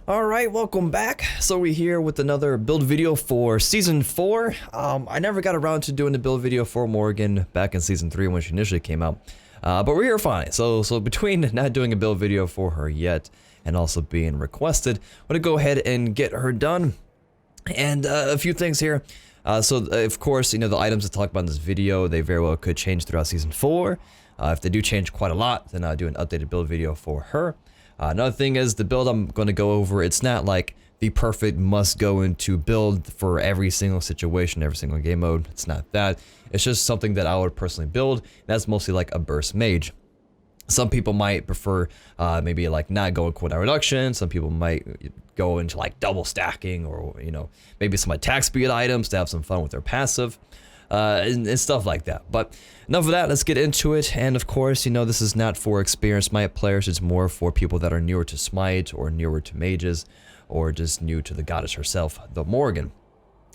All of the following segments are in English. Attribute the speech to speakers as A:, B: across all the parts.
A: Alright, welcome back. So we're here with another build video for Season 4. I never got around to doing the build video for Morrigan back in Season 3 when she initially came out. But we're here finally. So between not doing a build video for her yet and also being requested, I'm going to go ahead and get her done. And a few things here. Of course, you know, the items to talk about in this video, they very well could change throughout Season 4. If they do change quite a lot, then I'll do an updated build video for her. Another thing is the build I'm going to go over, it's not like the perfect must go into build for every single situation, every single game mode. It's not that. It's just something that I would personally build. And that's mostly like a burst mage. Some people might prefer maybe like not going cooldown reduction. Some people might go into like double stacking or, you know, maybe some attack speed items to have some fun with their passive. And stuff like that. But enough of that, let's get into it. And of course, you know, this is not for experienced Smite players. It's more for people that are newer to Smite or newer to mages or just new to the goddess herself, the Morrigan.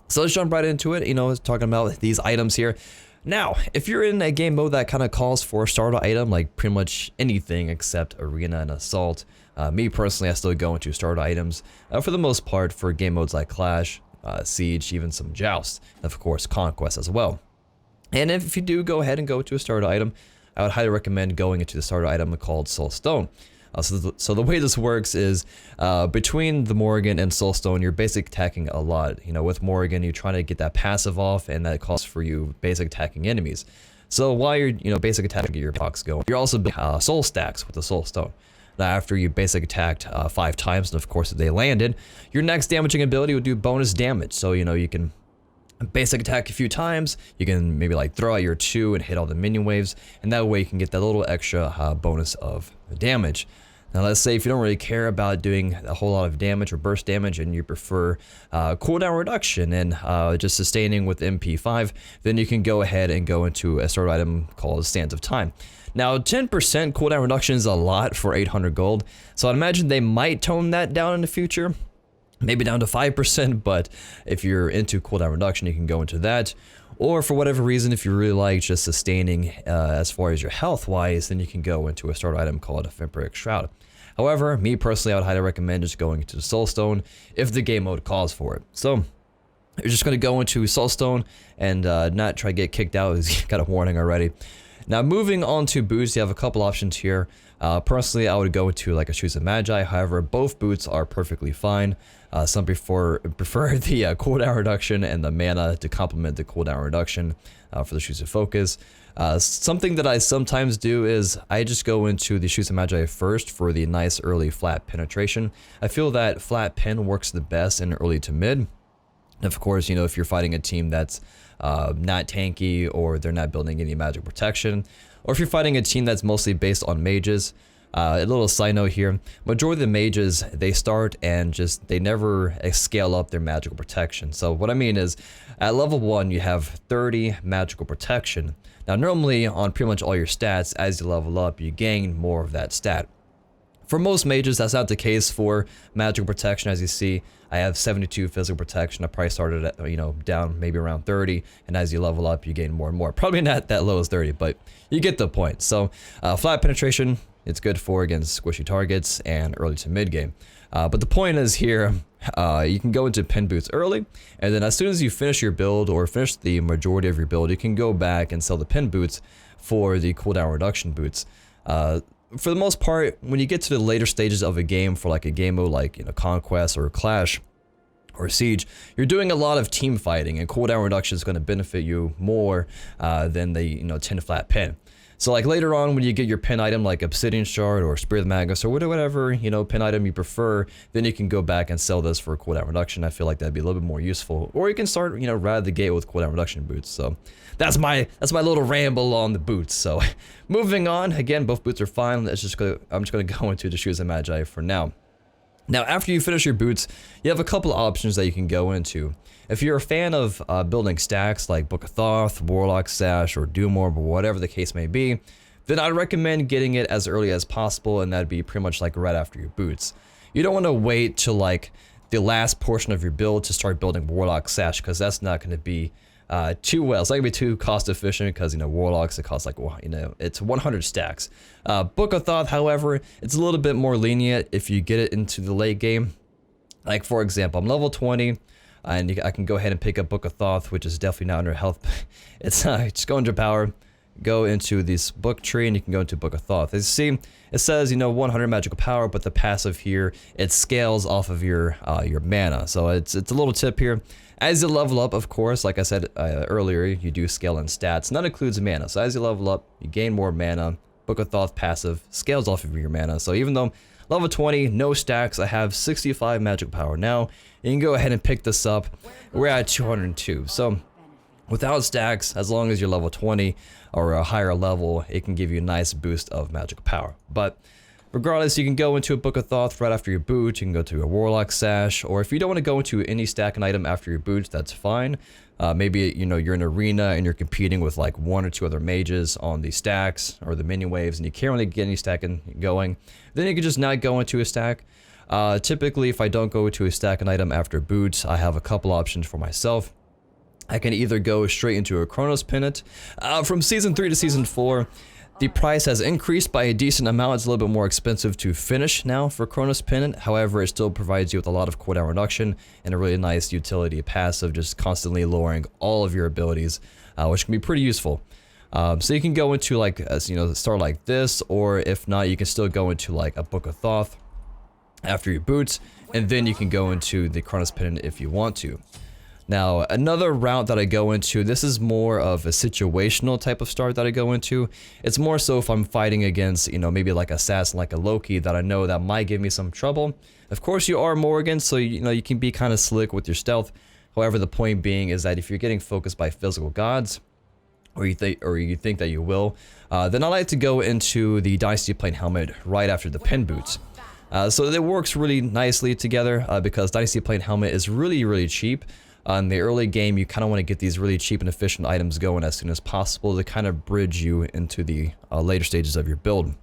A: So let's jump right into it. You know, talking about these items here. Now, if you're in a game mode that kind of calls for a starter item, like pretty much anything except Arena and Assault, me personally, I still go into starter items for the most part for game modes like Clash, Siege, even some Joust, and of course Conquest as well. And if you do go ahead and go to a starter item, I would highly recommend going into the starter item called Soulstone. So the way this works is between the Morrigan and Soulstone, you're basic attacking a lot. You know, with Morrigan, you're trying to get that passive off, and that calls for you basic attacking enemies. So while you're, you know, basic attacking, get your box going, you're also building soul stacks with the Soulstone. Now, after you basic attacked 5 times, and of course if they landed, your next damaging ability would do bonus damage. So, you know, you can basic attack a few times, you can maybe like throw out your 2 and hit all the minion waves, and that way you can get that little extra bonus of damage. Now, let's say if you don't really care about doing a whole lot of damage or burst damage and you prefer cooldown reduction and just sustaining with MP5, then you can go ahead and go into a starter item called Sands of Time. Now, 10% cooldown reduction is a lot for 800 gold, so I'd imagine they might tone that down in the future, maybe down to 5%, but if you're into cooldown reduction, you can go into that. Or for whatever reason, if you really like just sustaining as far as your health-wise, then you can go into a starter item called a Vampiric Shroud. However, me personally, I would highly recommend just going into the Soulstone if the game mode calls for it. So, you're just going to go into Soulstone and not try to get kicked out, as you got a warning already. Now, moving on to boots, you have a couple options here. Personally, I would go to like a Shoes of Magi. However, both boots are perfectly fine. Some prefer the cooldown reduction and the mana to complement the cooldown reduction for the Shoes of Focus. Something that I sometimes do is I just go into the Shoes of Magi first for the nice early flat penetration. I feel that flat pen works the best in early to mid. Of course, you know, if you're fighting a team that's not tanky or they're not building any magic protection, or if you're fighting a team that's mostly based on mages, a little side note here, majority of the mages, they start and just, they never scale up their magical protection. So what I mean is, at level 1, you have 30 magical protection. Now, normally on pretty much all your stats, as you level up, you gain more of that stat. For most mages, that's not the case for magical protection. As you see, I have 72 physical protection. I probably started at, you know, down maybe around 30, and as you level up, you gain more and more. Probably not that low as 30, but you get the point. So, flat penetration, it's good for against squishy targets and early to mid game. But the point is here, you can go into pin boots early, and then as soon as you finish your build or finish the majority of your build, you can go back and sell the pin boots for the cooldown reduction boots. For the most part, when you get to the later stages of a game for like a game mode like, you know, Conquest or Clash or Siege, you're doing a lot of team fighting, and cooldown reduction is going to benefit you more than the, you know, 10 flat pin. So like later on when you get your pin item like Obsidian Shard or Spear of the Magus or whatever, you know, pin item you prefer, then you can go back and sell this for cooldown reduction. I feel like that'd be a little bit more useful. Or you can start, you know, right out of the gate with cooldown reduction boots. So that's my little ramble on the boots. So moving on, again, both boots are fine. I'm just gonna go into the Shoes of Magi for now. Now, after you finish your boots, you have a couple of options that you can go into. If you're a fan of building stacks like Book of Thoth, Warlock Sash, or Doom Orb, or whatever the case may be, then I'd recommend getting it as early as possible, and that'd be pretty much like right after your boots. You don't want to wait till like the last portion of your build to start building Warlock Sash, because that's not going to be too well. It's not gonna be too cost efficient because, you know, Warlocks, it costs like, you know, it's 100 stacks. Book of Thoth, however, it's a little bit more lenient if you get it into the late game. Like for example, I'm level 20, and I can go ahead and pick up Book of Thoth, which is definitely not under health. It's just go into power, go into this book tree, and you can go into Book of Thoth. As you see, it says 100 magical power, but the passive here, it scales off of your mana. So it's a little tip here. As you level up, of course, like I said earlier, you do scale in stats, and that includes mana. So as you level up, you gain more mana. Book of Thoth passive scales off of your mana. So even though level 20, no stacks, I have 65 magical power now. You can go ahead and pick this up. We're at 202. So without stacks, as long as you're level 20 or a higher level, it can give you a nice boost of magical power. But regardless, you can go into a Book of Thoth right after your boot. You can go to a Warlock Sash, or if you don't want to go into any stack and item after your boot, that's fine. Maybe you're in an arena and you're competing with like 1 or 2 other mages on the stacks or the mini waves, and you can't really get any stacking going. Then you can just not go into a stack. Typically, if I don't go to a stack and item after boot, I have a couple options for myself. I can either go straight into a Chronos Pennant. From Season 3 to Season 4, the price has increased by a decent amount. It's a little bit more expensive to finish now for Chronos Pennant. However, it still provides you with a lot of cooldown reduction and a really nice utility passive, just constantly lowering all of your abilities, which can be pretty useful. So you can go into like, start like this, or if not, you can still go into like a Book of Thoth after your boots, and then you can go into the Chronos Pennant if you want to. Now, another route that I go into, this is more of a situational type of start that I go into. It's more so if I'm fighting against, maybe like assassin, like a Loki, that I know that might give me some trouble. Of course, you are Morrigan, so you can be kind of slick with your stealth. However, the point being is that if you're getting focused by physical gods, or you think that you will, then I like to go into the Dynasty Plane Helmet right after the Pin Boots. So it works really nicely together because Dynasty Plane Helmet is really, really cheap. In the early game, you kind of want to get these really cheap and efficient items going as soon as possible to kind of bridge you into the later stages of your build.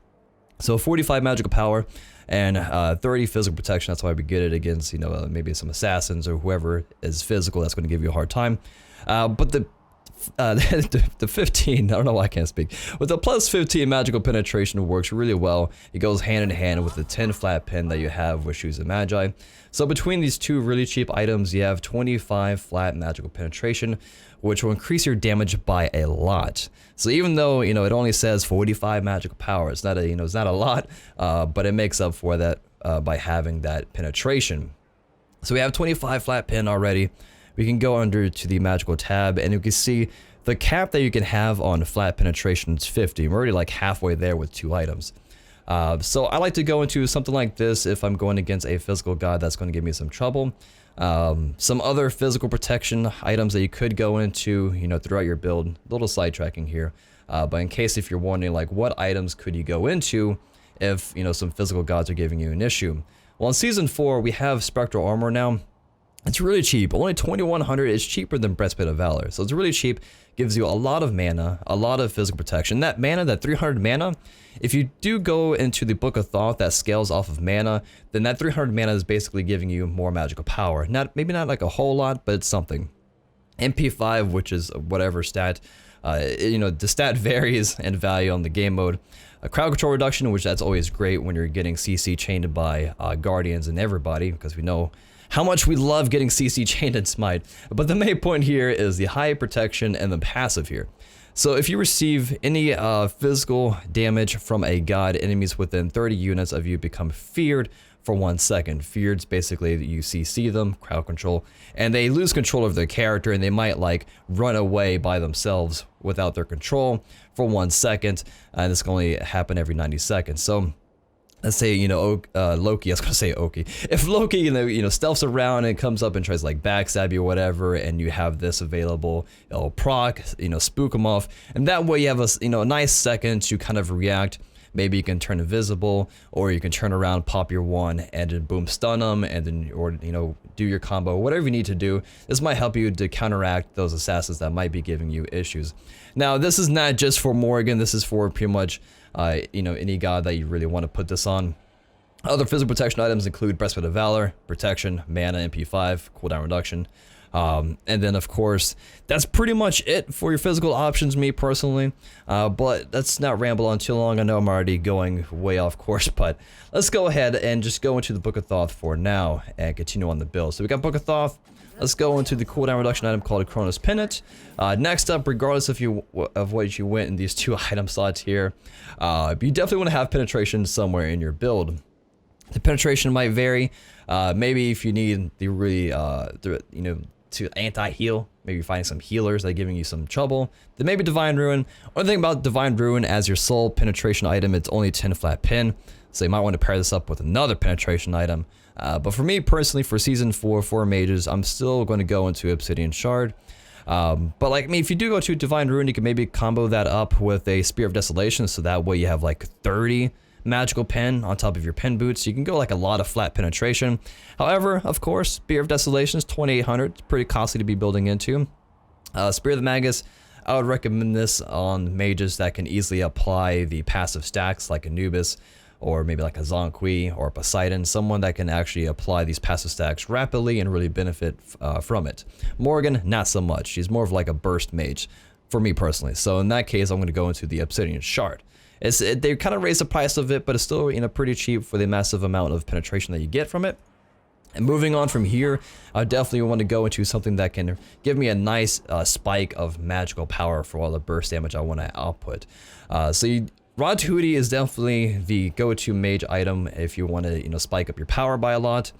A: So 45 magical power and 30 physical protection. That's why we get it against, maybe some assassins or whoever is physical that's going to give you a hard time. But the 15, I don't know why I can't speak, with the plus 15 magical penetration works really well. It goes hand in hand with the 10 flat pen that you have with Shoes of Magi. So between these two really cheap items, you have 25 flat magical penetration, which will increase your damage by a lot. So even though, it only says 45 magical power, it's not a lot, but it makes up for that by having that penetration. So we have 25 flat pen already. We can go under to the magical tab, and you can see the cap that you can have on flat penetration is 50. We're already like halfway there with 2 items. So I like to go into something like this if I'm going against a physical god that's going to give me some trouble. Some other physical protection items that you could go into, throughout your build. A little sidetracking here, but in case if you're wondering like what items could you go into if some physical gods are giving you an issue. Well, in Season 4 we have Spectral Armor now. It's really cheap, only 2100. It's cheaper than Breastplate of Valor, so it's really cheap. Gives you a lot of mana, a lot of physical protection. That mana, that 300 mana, if you do go into the Book of Thoth that scales off of mana, then that 300 mana is basically giving you more magical power. Maybe not like a whole lot, but it's something. MP5, which is whatever stat, the stat varies in value on the game mode. A crowd control reduction, which that's always great when you're getting CC chained by guardians and everybody, because we know how much we love getting CC chained in Smite. But the main point here is the high protection and the passive here. So if you receive any physical damage from a god, enemies within 30 units of you become feared for 1 second. Feared's basically that you CC them, crowd control, and they lose control of their character, and they might like run away by themselves without their control for 1 second, and this can only happen every 90 seconds. So let's say, Loki, I was gonna say Oki. If Loki, stealths around and comes up and tries to like backstab you or whatever, and you have this available, it'll proc, spook them off, and that way you have a nice second to kind of react. Maybe you can turn invisible, or you can turn around, pop your one, and then boom, stun them, and then, or do your combo, whatever you need to do. This might help you to counteract those assassins that might be giving you issues. Now, this is not just for Morrigan. This is for pretty much any god that you really want to put this on. Other physical protection items include Breastplate of Valor, protection, mana, MP5, cooldown reduction. And then of course, that's pretty much it for your physical options, me personally. But let's not ramble on too long. I know I'm already going way off course, but let's go ahead and just go into the Book of Thoth for now and continue on the build. So we got Book of Thoth. Let's go into the cooldown reduction item called a Chronos Pennant. Next up, regardless of what you went in these 2 item slots here, you definitely want to have penetration somewhere in your build. The penetration might vary. Maybe if you need the really, to anti-heal, maybe finding some healers that are giving you some trouble, then maybe Divine Ruin. One thing about Divine Ruin as your sole penetration item, it's only 10 flat pen, so you might want to pair this up with another penetration item. But for me personally, for Season 4 for mages, I'm still going to go into Obsidian Shard. But like me, if you do go to Divine Ruin, you can maybe combo that up with a Spear of Desolation, so that way you have like 30 magical pen on top of your pen boots. You can go like a lot of flat penetration. However, of course, Spear of Desolation is 2800. It's pretty costly to be building into. Spear of the Magus, I would recommend this on mages that can easily apply the passive stacks like Anubis, or maybe like a Zonqui or a Poseidon, someone that can actually apply these passive stacks rapidly and really benefit from it. Morrigan, not so much. She's more of like a burst mage for me personally. So in that case, I'm going to go into the Obsidian Shard. They kind of raised the price of it, but it's still pretty cheap for the massive amount of penetration that you get from it. And moving on from here, I definitely want to go into something that can give me a nice spike of magical power for all the burst damage I want to output. Rod Hootie is definitely the go-to mage item if you want to spike up your power by a lot.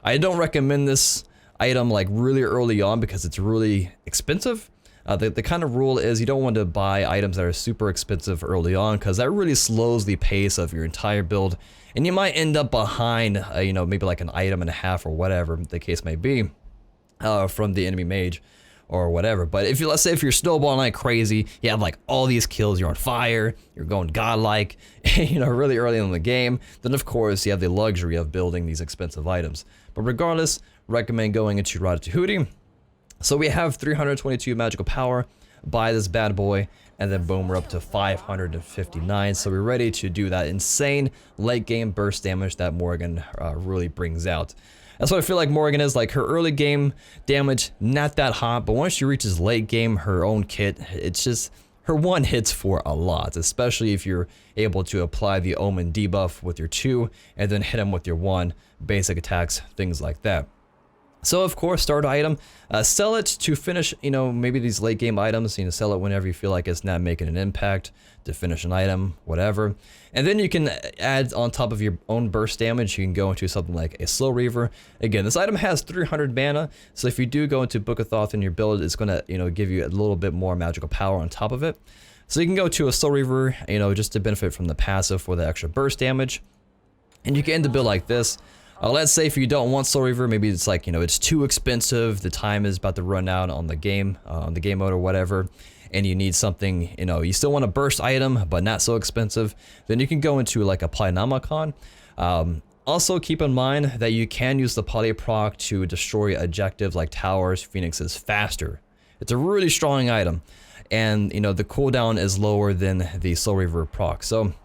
A: I don't recommend this item like really early on because it's really expensive. The kind of rule is you don't want to buy items that are super expensive early on because that really slows the pace of your entire build, and you might end up behind, maybe like an item and a half or whatever the case may be, from the enemy mage or whatever. But if let's say if you're snowballing like crazy, you have like all these kills, you're on fire, you're going godlike, really early in the game, then of course you have the luxury of building these expensive items. But regardless, recommend going into Rod Hootie. So we have 322 magical power, buy this bad boy, and then boom, we're up to 559. So we're ready to do that insane late game burst damage that Morrigan really brings out. That's what I feel like Morrigan is. Like her early game damage, not that hot, but once she reaches late game, her own kit, it's just, her one hits for a lot, especially if you're able to apply the Omen debuff with your 2, and then hit him with your 1, basic attacks, things like that. So of course, start item, sell it to finish, maybe these late game items, sell it whenever you feel like it's not making an impact to finish an item, whatever. And then you can add on top of your own burst damage, you can go into something like a Slow Reaver. Again, this item has 300 mana, so if you do go into Book of Thoth in your build, it's gonna, give you a little bit more magical power on top of it. So you can go to a Slow Reaver, just to benefit from the passive for the extra burst damage. And you can end the build like this. Let's say if you don't want Soul Reaver, maybe it's like, it's too expensive, the time is about to run out on the game mode or whatever, and you need something, you still want a burst item, but not so expensive, then you can go into like a Polynomicon. Also keep in mind that you can use the Polyproc to destroy objectives like towers, phoenixes faster. It's a really strong item, and the cooldown is lower than the Soul Reaver proc. So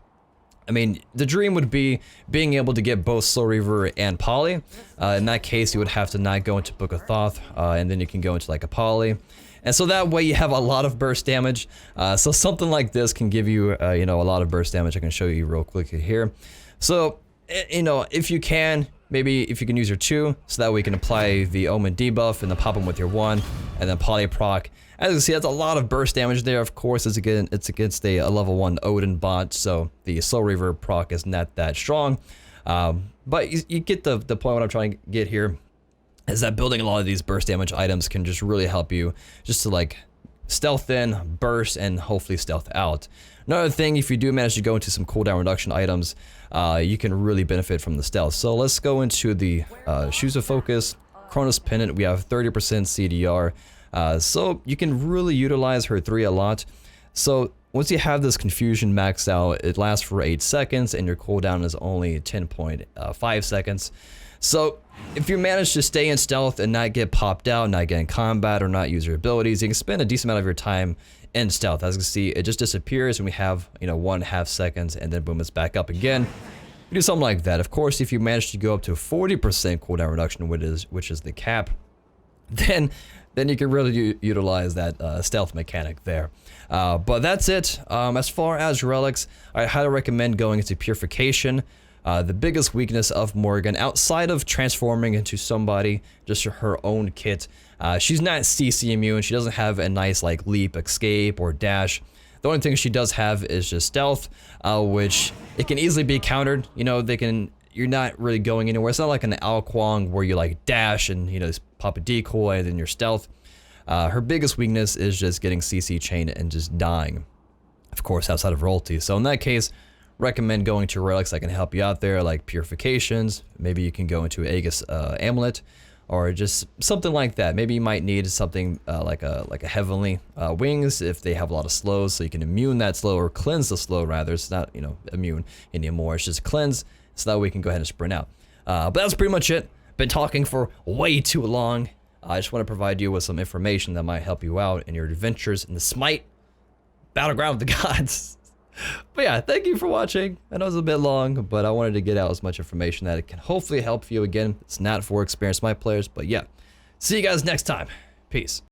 A: I mean, the dream would be being able to get both Soul Reaver and Poly. In that case, you would have to not go into Book of Thoth, and then you can go into like a Poly. And so that way you have a lot of burst damage. So something like this can give you, a lot of burst damage. I can show you real quickly here. So, if you can, maybe if you can use your 2, so that way you can apply the Omen debuff and then pop them with your 1, and then Poly proc. As you can see, that's a lot of burst damage there. Of course, it's against a level 1 Odin bot, so the Soul Reaver proc is not that strong. But you get the point. What I'm trying to get here is that building a lot of these burst damage items can just really help you just to like stealth in, burst, and hopefully stealth out. Another thing, if you do manage to go into some cooldown reduction items, you can really benefit from the stealth. So let's go into the Shoes of Focus, Chronos Pennant. We have 30% CDR. So you can really utilize her 3 a lot. So once you have this Confusion maxed out, it lasts for 8 seconds and your cooldown is only 10.5 seconds. So if you manage to stay in stealth and not get popped out, not get in combat, or not use your abilities, you can spend a decent amount of your time in stealth. As you can see, it just disappears and we have 1.5 seconds, and then boom, it's back up again. You do something like that. Of course, if you manage to go up to 40% cooldown reduction, which is the cap, then you can really utilize that stealth mechanic there. But that's it. As far as relics, I highly recommend going into purification. The biggest weakness of Morrigan, outside of transforming into somebody, just her own kit, she's not CC immune. She doesn't have a nice like leap, escape, or dash. The only thing she does have is just stealth, which it can easily be countered. You know, you're not really going anywhere. It's not like an Alquang where you like dash and, you know, just pop a decoy and then you're stealth. Her biggest weakness is just getting CC chained and just dying, of course, outside of royalty. So in that case, recommend going to relics that can help you out there, like purifications. Maybe you can go into Aegis amulet, or just something like that. Maybe you might need something like a heavenly wings if they have a lot of slows, so you can immune that slow, or cleanse the slow rather. It's not, you know, immune anymore. It's just cleanse, so that we can go ahead and sprint out. But that's pretty much it. Been talking for way too long. I just want to provide you with some information that might help you out in your adventures in the Smite Battleground of the Gods. But yeah, thank you for watching. I know it was a bit long, but I wanted to get out as much information that it can hopefully help you. Again, it's not for experienced Smite players, but yeah. See you guys next time. Peace.